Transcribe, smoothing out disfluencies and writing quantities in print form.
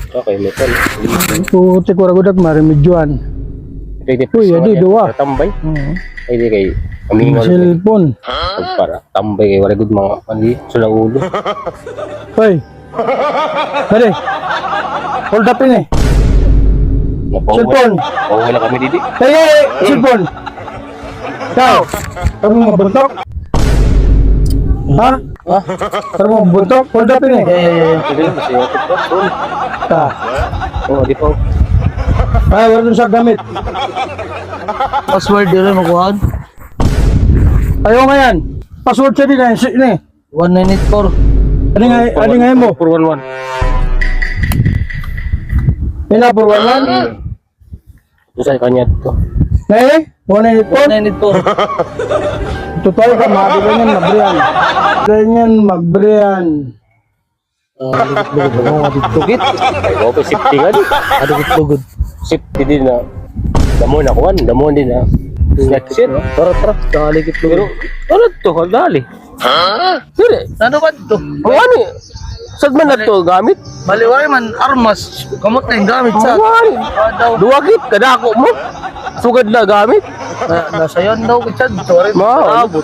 Okay, may pon. Puti ko ragudak marimedyoan. Uy, adi duwa. Tambay. Oo. Ay, di kay amingol. Cellphone. Para tambay kay wala good mga mali sa ulo. Hoy. Pare. Hold up ini. Cellphone. Oo, wala kami didi. Hey, cellphone. Kau. Kamu mau bentok? Hah? Kamu mau bentok? Hold up ini. Sige lang, kasi yung tutupon. Tah. Oo, di po. Wala dun sa gamit. Password dito makuhaan. Ayaw nga yan. Password siya din ini. 1984. Ano nga mo? 411. Pinapuruan man? Ito sa kanya to. Ngayon? 1984. 184? Totoo ka, makakita niyan, magbrian. Ganyan, magbrian. Tugit. Ay, okay, safety nga di. Adugit-dugod. Safety din na. Damo na kuwan, damo din na. That's it. Tara. Kaligit-dugod. Pero, ano to? Dali. Dili. Ano ba ito? O ano eh? Saan man na to gamit? Baliway man, armas. Kamot na yung gamit sa. Awan. Daw. Duwagit, kadako mo. Sugad na gamit. Nasa yan daw, kitsan. Sorry. Maabot.